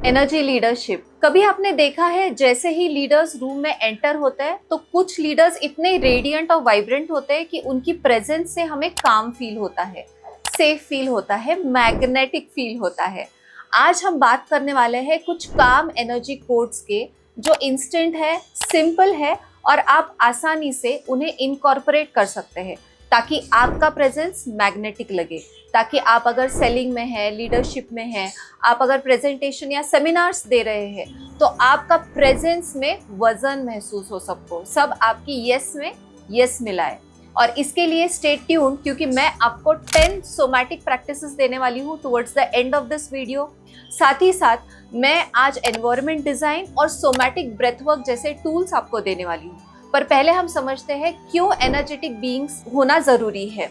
Energy leadership. कभी आपने देखा है जैसे ही लीडर्स रूम में एंटर होते हैं तो कुछ लीडर्स इतने रेडियंट और वाइब्रेंट होते हैं कि उनकी प्रेजेंस से हमें काम फील होता है, सेफ फील होता है, मैग्नेटिक फील होता है। आज हम बात करने वाले हैं कुछ काम एनर्जी कोड्स के जो इंस्टेंट है, सिंपल है और आप आसानी से उन्हें इनकॉर्पोरेट कर सकते हैं ताकि आपका प्रेजेंस मैग्नेटिक लगे, ताकि आप अगर सेलिंग में है, लीडरशिप में है, आप अगर प्रेजेंटेशन या सेमिनार्स दे रहे हैं तो आपका प्रेजेंस में वजन महसूस हो सबको, सब आपकी यस में यस मिलाए। और इसके लिए स्टे ट्यून्ड क्योंकि मैं आपको 10 सोमैटिक प्रैक्टिसेस देने वाली हूँ towards the end of this video. साथ ही साथ मैं आज एनवायरनमेंट डिजाइन और सोमैटिक ब्रेथ वर्क जैसे टूल्स आपको देने वाली हूँ। पर पहले हम समझते हैं क्यों एनर्जेटिक बीइंग्स होना जरूरी है।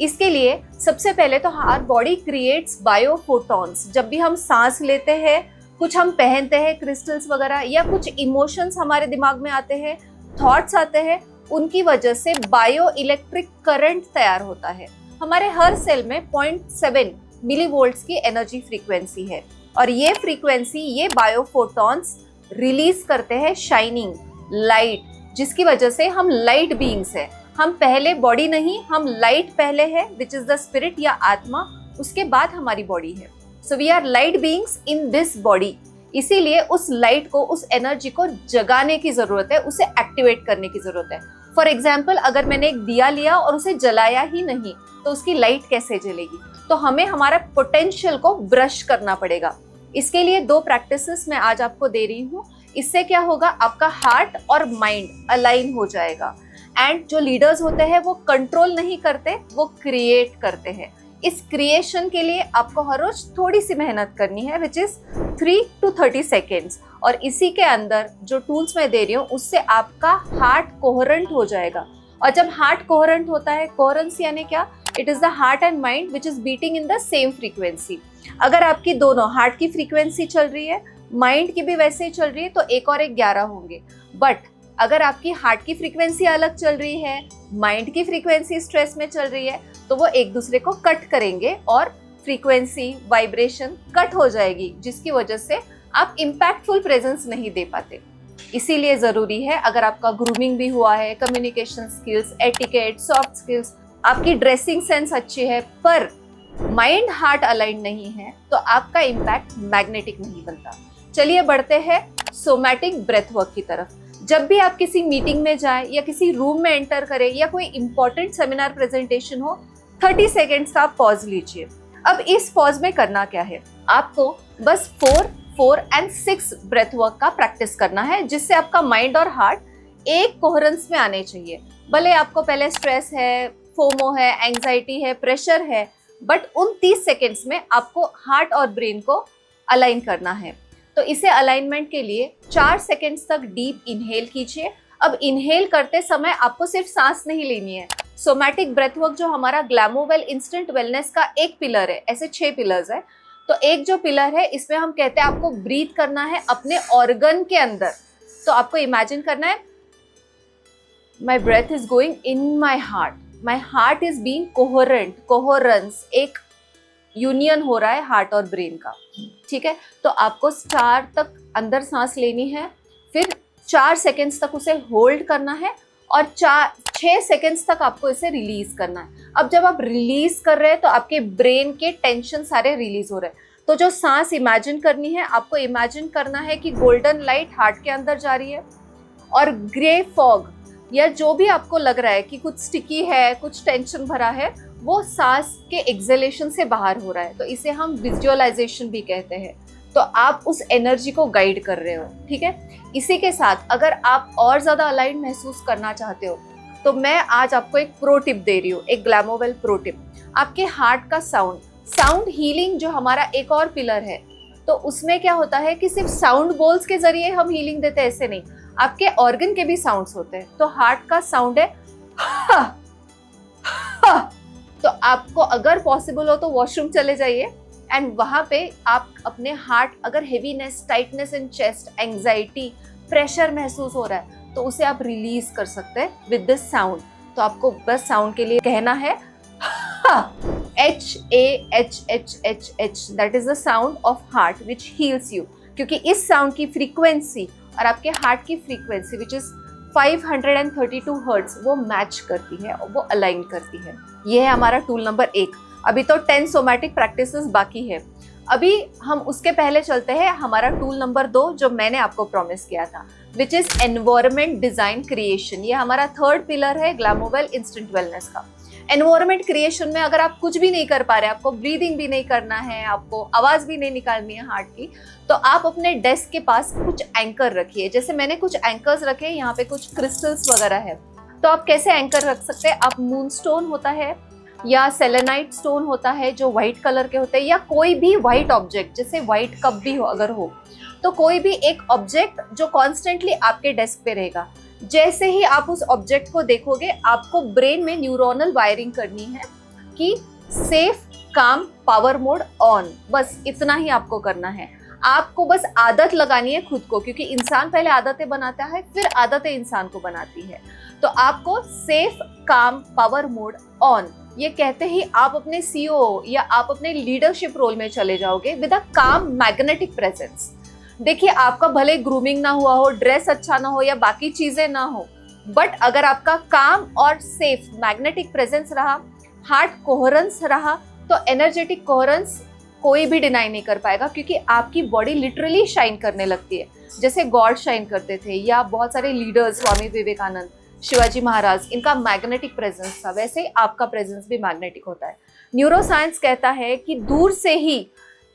इसके लिए सबसे पहले तो आवर बॉडी क्रिएट्स बायोफोटॉन्स। जब भी हम सांस लेते हैं, कुछ हम पहनते हैं क्रिस्टल्स वगैरह, या कुछ इमोशंस हमारे दिमाग में आते हैं, थॉट्स आते हैं, उनकी वजह से बायो इलेक्ट्रिक करंट तैयार होता है। हमारे हर सेल में 0.7 मिलीवोल्ट्स की एनर्जी फ्रीक्वेंसी है और ये फ्रीक्वेंसी, ये बायोफोटॉन्स रिलीज करते हैं शाइनिंग लाइट, जिसकी वजह से हम लाइट बीइंग्स हैं। हम पहले बॉडी नहीं, हम लाइट पहले है, विच इज द स्पिरिट या आत्मा, उसके बाद हमारी बॉडी है। So we are light beings in this body. इसीलिए उस लाइट को, उस एनर्जी को जगाने की जरूरत है, उसे एक्टिवेट करने की जरूरत है। फॉर एग्जाम्पल, अगर मैंने एक दिया लिया और उसे जलाया ही नहीं तो उसकी लाइट कैसे जलेगी? तो हमें हमारा पोटेंशियल को ब्रश करना पड़ेगा। इसके लिए 2 प्रैक्टिसेस मैं आज आपको दे रही हूँ। इससे क्या होगा, आपका हार्ट और माइंड अलाइन हो जाएगा। एंड जो लीडर्स होते हैं वो कंट्रोल नहीं करते, वो क्रिएट करते हैं। इस क्रिएशन के लिए आपको हर रोज थोड़ी सी मेहनत करनी है, विच इज 3 to 30 सेकेंड्स। और इसी के अंदर जो टूल्स मैं दे रही हूँ उससे आपका हार्ट कोहेरेंट हो जाएगा। और जब हार्ट कोहेरेंट होता है, कोहेरेंस यानी क्या, it is the heart and mind which is beating in the same frequency. अगर आपकी दोनों हार्ट की फ्रीक्वेंसी चल रही है, माइंड की भी वैसे ही चल रही है, तो 1 और 1 11 होंगे। बट अगर आपकी हार्ट की फ्रीक्वेंसी अलग चल रही है, माइंड की फ्रीक्वेंसी स्ट्रेस में चल रही है, तो वो एक दूसरे को कट करेंगे और फ्रीक्वेंसी, वाइब्रेशन कट हो जाएगी, जिसकी वजह से आप इम्पैक्टफुल प्रेजेंस नहीं दे पाते। इसीलिए जरूरी है, अगर आपका ग्रूमिंग भी हुआ है, communication skills, etiquette, soft skills, आपकी ड्रेसिंग सेंस अच्छी है, पर माइंड हार्ट अलाइन नहीं है, तो आपका इम्पैक्ट मैग्नेटिक नहीं बनता। चलिए बढ़ते हैं सोमैटिक ब्रेथ वर्क की तरफ। जब भी आप किसी मीटिंग में जाए या किसी रूम में एंटर करें या कोई इंपॉर्टेंट सेमिनार प्रेजेंटेशन हो, 30 सेकेंड्स का पॉज लीजिए। अब इस पॉज में करना क्या है, आपको बस 4, 4 and 6 ब्रेथ वर्क का प्रैक्टिस करना है, जिससे आपका माइंड और हार्ट एक कोहेरेंस में आने चाहिए। भले आपको पहले स्ट्रेस है, फोमो है, एंजाइटी है, प्रेशर है, बट उन 30 सेकेंड्स में आपको हार्ट और ब्रेन को अलाइन करना है। तो इसे अलाइनमेंट के लिए 4 सेकेंड्स तक डीप इनहेल कीजिए। अब इनहेल करते समय आपको सिर्फ सांस नहीं लेनी है। सोमैटिक ब्रेथ वर्क जो हमारा ग्लैमोवेल इंस्टेंट वेलनेस का एक पिलर है, ऐसे 6 पिलर्स है, तो एक जो पिलर है इसमें हम कहते हैं आपको ब्रीथ करना है अपने ऑर्गन के अंदर। तो आपको इमेजिन करना है, my breath is going in my heart, my heart is being coherent, coherence, एक यूनियन हो रहा है हार्ट और ब्रेन का। ठीक है, तो आपको 4 तक अंदर सांस लेनी है, फिर 4 सेकेंड्स तक उसे होल्ड करना है और 6 सेकेंड्स तक आपको इसे रिलीज करना है। अब जब आप रिलीज कर रहे हैं तो आपके ब्रेन के टेंशन सारे रिलीज हो रहे हैं। तो जो सांस इमेजिन करनी है, आपको इमेजिन करना है कि गोल्डन लाइट हार्ट के अंदर जा रही है और ग्रे फॉग या जो भी आपको लग रहा है कि कुछ स्टिकी है, कुछ टेंशन भरा है, वो सांस के एक्सहेलेशन से बाहर हो रहा है। तो इसे हम विजुअलाइजेशन भी कहते हैं। तो आप उस एनर्जी को गाइड कर रहे हो। ठीक है, इसी के साथ अगर आप और ज़्यादा अलाइन महसूस करना चाहते हो तो मैं आज आपको एक प्रो टिप दे रही हूँ, एक ग्लैमोवेल प्रो टिप। आपके हार्ट का साउंड हीलिंग जो हमारा एक और पिलर है, तो उसमें क्या होता है कि सिर्फ साउंड बोल्स के जरिए हम हीलिंग देते हैं, ऐसे नहीं, आपके ऑर्गन के भी साउंड्स होते हैं। तो हार्ट का साउंड है हा, हा। तो आपको अगर पॉसिबल हो तो वॉशरूम चले जाइए एंड वहाँ पे आप अपने हार्ट, अगर heaviness, tightness in chest, anxiety, pressure महसूस हो रहा है तो उसे आप रिलीज कर सकते हैं विद दिस साउंड। तो आपको बस साउंड के लिए कहना है हा, HAHHHH, that is the sound of heart which heels you, क्योंकि इस साउंड की फ्रीक्वेंसी और आपके हार्ट की फ्रीक्वेंसी विच इज 532 हर्ट्ज वो मैच करती है और वो अलाइन करती है। ये है हमारा टूल नंबर 1। अभी तो 10 सोमैटिक प्रैक्टिसेस बाकी है। अभी हम उसके पहले चलते हैं हमारा टूल नंबर 2 जो मैंने आपको प्रॉमिस किया था, which is environment design creation. ये हमारा थर्ड पिलर है ग्लैमोवेल इंस्टेंट वेलनेस का। एनवायरमेंट क्रिएशन में अगर आप कुछ भी नहीं कर पा रहे, आपको ब्रीदिंग भी नहीं करना है, आपको आवाज भी नहीं निकालनी है हार्ट की, तो आप अपने डेस्क के पास कुछ एंकर रखिए। जैसे मैंने कुछ एंकर्स रखे, यहाँ पे कुछ क्रिस्टल्स वगैरह है। तो आप कैसे एंकर रख सकते हैं? आप मूनस्टोन होता है या सेलेनाइट स्टोन होता है जो व्हाइट कलर के होते हैं, या कोई भी व्हाइट ऑब्जेक्ट, जैसे व्हाइट कप भी हो अगर हो, तो कोई भी एक ऑब्जेक्ट जो कॉन्स्टेंटली आपके डेस्क पे रहेगा। जैसे ही आप उस ऑब्जेक्ट को देखोगे, आपको ब्रेन में न्यूरोनल वायरिंग करनी है कि सेफ, काम, पावर मोड ऑन। बस इतना ही आपको करना है। आपको बस आदत लगानी है खुद को, क्योंकि इंसान पहले आदतें बनाता है, फिर आदतें इंसान को बनाती है। तो आपको सेफ, काम, पावर मोड ऑन ये कहते ही आप अपने सीईओ या आप अपने लीडरशिप रोल में चले जाओगे विद अ काम मैग्नेटिक प्रेजेंस। देखिए, आपका भले ग्रूमिंग ना हुआ हो, ड्रेस अच्छा ना हो या बाकी चीजें ना हो, बट अगर आपका काम और सेफ मैग्नेटिक प्रेजेंस रहा, हार्ट कोहेरेंस रहा, तो एनर्जेटिक कोहेरेंस कोई भी डिनाई नहीं कर पाएगा, क्योंकि आपकी बॉडी लिटरली शाइन करने लगती है। जैसे गॉड शाइन करते थे या बहुत सारे लीडर्स, स्वामी विवेकानंद, शिवाजी महाराज, इनका मैग्नेटिक प्रेजेंस था, वैसे ही आपका प्रेजेंस भी मैग्नेटिक होता है। न्यूरोसाइंस कहता है कि दूर से ही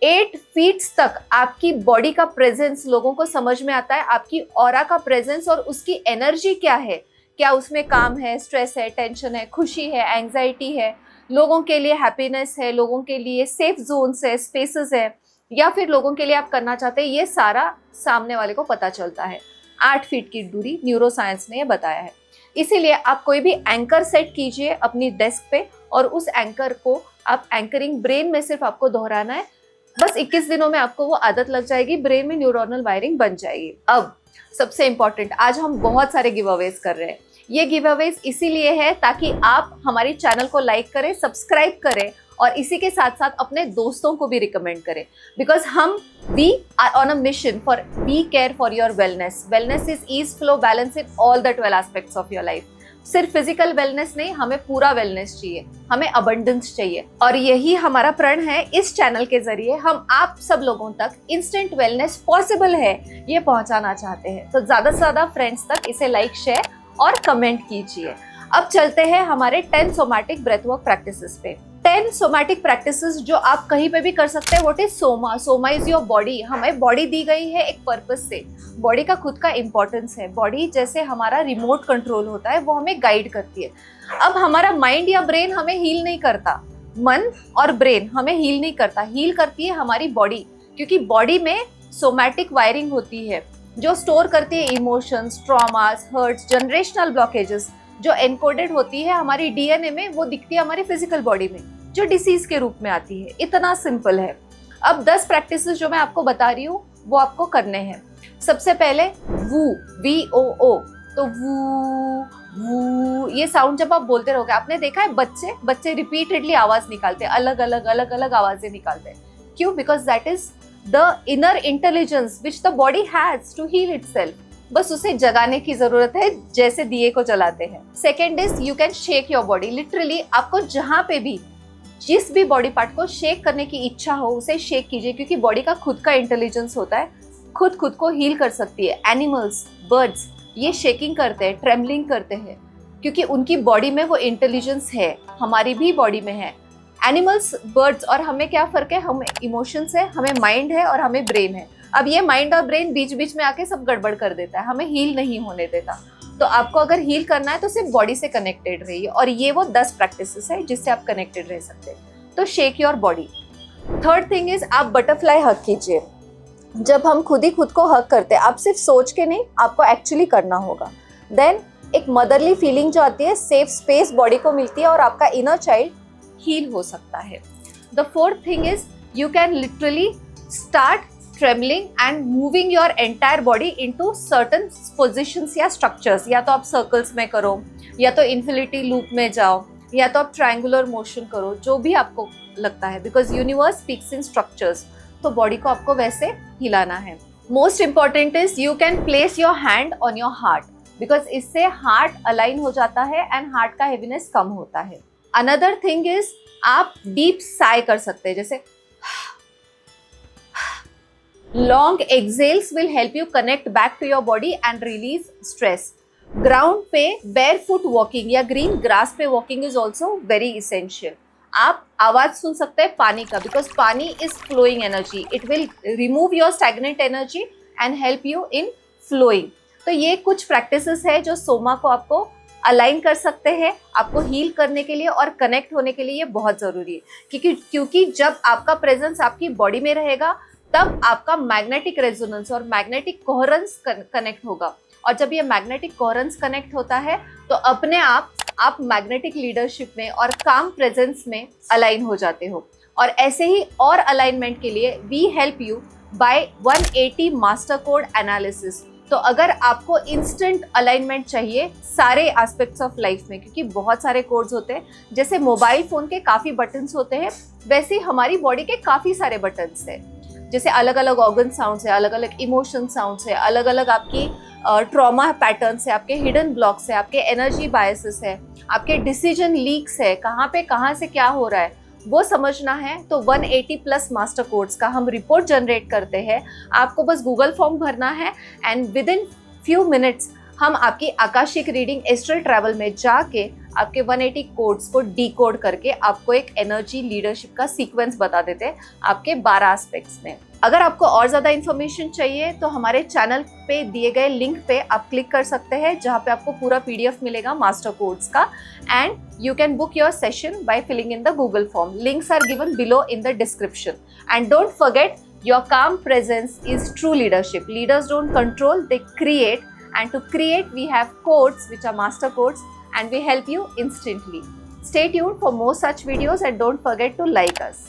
8 फीट तक आपकी बॉडी का प्रेजेंस लोगों को समझ में आता है। आपकी ऑरा का प्रेजेंस और उसकी एनर्जी क्या है, क्या उसमें काम है, स्ट्रेस है, टेंशन है, खुशी है, एंग्जाइटी है, लोगों के लिए हैप्पीनेस है, लोगों के लिए सेफ जोन्स है, स्पेसेस है, या फिर लोगों के लिए आप करना चाहते हैं, ये सारा सामने वाले को पता चलता है। 8 फीट की दूरी न्यूरोसाइंस ने ये बताया है। इसीलिए आप कोई भी एंकर सेट कीजिए अपनी डेस्क पे, और उस एंकर को आप एंकरिंग ब्रेन में सिर्फ आपको दोहराना है। बस 21 दिनों में आपको वो आदत लग जाएगी, ब्रेन में न्यूरोनल वायरिंग बन जाएगी। अब सबसे इंपॉर्टेंट, आज हम बहुत सारे गिव अवेज कर रहे हैं। ये गिव अवेज इसीलिए है ताकि आप हमारी चैनल को लाइक करें, सब्सक्राइब करें, और इसी के साथ साथ अपने दोस्तों को भी रिकमेंड करें, because we are on a mission for we care for your wellness. Wellness is ease, flow, balance in all the 12 aspects of your life. सिर्फ फिजिकल वेलनेस नहीं, हमें पूरा वेलनेस चाहिए, हमें अबंडेंस चाहिए, और यही हमारा प्रण है। इस चैनल के जरिए हम आप सब लोगों तक इंस्टेंट वेलनेस पॉसिबल है ये पहुंचाना चाहते हैं। तो ज्यादा से ज्यादा फ्रेंड्स तक इसे लाइक, शेयर और कमेंट कीजिए। अब चलते हैं हमारे 10 सोमैटिक ब्रेथवर्क प्रैक्टिसेस पे। 10 सोमैटिक प्रैक्टिसेस जो आप कहीं पे भी कर सकते हैं। What is Soma? Soma is your body. हमें बॉडी दी गई है एक पर्पस से। बॉडी का खुद का इंपॉर्टेंस है। बॉडी जैसे हमारा रिमोट कंट्रोल होता है, वो हमें गाइड करती है। अब हमारा माइंड या ब्रेन हमें हील नहीं करता, मन और ब्रेन हमें हील नहीं करता, हील करती है हमारी बॉडी, क्योंकि बॉडी में सोमैटिक वायरिंग होती है जो स्टोर करती है emotions, traumas, hurts, generational blockages जो एनकोडेड होती है हमारी डीएनए में, वो दिखती है हमारी फिजिकल बॉडी में, जो डिसीज के रूप में आती है। इतना सिंपल है। अब 10 प्रैक्टिसेस जो मैं आपको बता रही हूँ वो आपको करने हैं। सबसे पहले वू, VOO। तो वू वू, ये साउंड जब आप बोलते रहोगे, आपने देखा है बच्चे रिपीटेडली आवाज निकालते हैं, अलग अलग आवाजें निकालते हैं। क्यों? Because that is the inner intelligence which the body has to heal itself. बस उसे जगाने की जरूरत है, जैसे दिए को जलाते हैं। Second is you can shake your body. Literally आपको जहां पे भी, जिस भी बॉडी पार्ट को शेक करने की इच्छा हो उसे शेक कीजिए, क्योंकि बॉडी का खुद का इंटेलिजेंस होता है, खुद को हील कर सकती है। एनिमल्स, बर्ड्स ये शेकिंग करते हैं, ट्रेमलिंग करते हैं, क्योंकि उनकी बॉडी में वो इंटेलिजेंस है, हमारी भी बॉडी में है। एनिमल्स, बर्ड्स और हमें क्या फर्क है? हमें इमोशंस है, हमें माइंड है और हमें ब्रेन है। अब ये माइंड और ब्रेन बीच बीच में आके सब गड़बड़ कर देता है, हमें हील नहीं होने देता। तो आपको अगर हील करना है तो सिर्फ बॉडी से कनेक्टेड रहिए, और ये वो 10 प्रैक्टिसेस है जिससे आप कनेक्टेड रह सकते हैं। तो shake your body. Third thing is आप बटरफ्लाई हग कीजिए। जब हम खुद ही खुद को हग करते हैं, आप सिर्फ सोच के नहीं, आपको एक्चुअली करना होगा। देन एक मदरली फीलिंग जो आती है, सेफ स्पेस बॉडी को मिलती है और आपका इनर चाइल्ड हील हो सकता है। The fourth thing is you can literally start trembling and moving your entire body into certain positions या स्ट्रक्चर्स। या तो आप सर्कल्स में करो, या तो इन्फिनिटी लूप में जाओ, या तो आप ट्रायंगुलर मोशन करो, जो भी आपको लगता है, because universe speaks in structures, तो बॉडी को आपको वैसे हिलाना है। Most important is you can place your hand on your heart, because इससे हार्ट अलाइन हो जाता है एंड हार्ट का हेवीनेस कम होता है। अनदर थिंग इज आप डीप साई कर सकते हैं, जैसे long exhales will help you connect back to your body and release stress. Ground पे बेयरफुट वॉकिंग या ग्रीन ग्रास पे walking is also very essential. आप आवाज सुन सकते हैं पानी का, बिकॉज पानी is flowing energy, it will remove your stagnant energy and help you in flowing. तो ये कुछ प्रैक्टिसेस है जो सोमा को आपको अलाइन कर सकते हैं, आपको हील करने के लिए और कनेक्ट होने के लिए ये बहुत ज़रूरी है, क्योंकि जब आपका प्रेजेंस आपकी बॉडी में रहेगा तब आपका मैग्नेटिक रेजोनेंस और मैग्नेटिक कोहेरेंस कनेक्ट होगा, और जब ये मैग्नेटिक कोहेरेंस कनेक्ट होता है तो अपने आप मैग्नेटिक लीडरशिप में और काम प्रेजेंस में अलाइन हो जाते हो। और ऐसे ही और अलाइनमेंट के लिए we help you by 180 master code analysis. तो अगर आपको इंस्टेंट अलाइनमेंट चाहिए सारे एस्पेक्ट्स ऑफ लाइफ में, क्योंकि बहुत सारे कोड्स होते हैं, जैसे मोबाइल फोन के काफ़ी बटन्स होते हैं वैसे ही हमारी बॉडी के काफ़ी सारे बटन्स हैं, जैसे अलग अलग ऑर्गन साउंड्स है, अलग अलग इमोशन साउंड्स है, अलग अलग आपकी ट्रॉमा पैटर्न्स है, आपके हिडन ब्लॉक्स है, आपके एनर्जी बायसेस है, आपके डिसीजन लीक्स है, कहाँ से क्या हो रहा है वो समझना है। तो 180 प्लस मास्टर कोड्स का हम रिपोर्ट जनरेट करते हैं। आपको बस गूगल फॉर्म भरना है and with in few minutes हम आपकी आकाशिक रीडिंग एस्ट्रल ट्रैवल में जाके आपके 180 कोड्स को डीकोड करके आपको एक एनर्जी लीडरशिप का सीक्वेंस बता देते हैं आपके 12 एस्पेक्ट्स में। अगर आपको और ज़्यादा इन्फॉर्मेशन चाहिए तो हमारे चैनल पे दिए गए लिंक पे आप क्लिक कर सकते हैं, जहाँ पे आपको पूरा PDF मिलेगा मास्टर कोड्स का, and you can book your session by filling in the Google form. Links are given below in the description. And don't forget, your calm presence is true leadership. Leaders don't control, they create, and to create we have codes which are master codes and we help you instantly. Stay tuned for more such videos and don't forget to like us.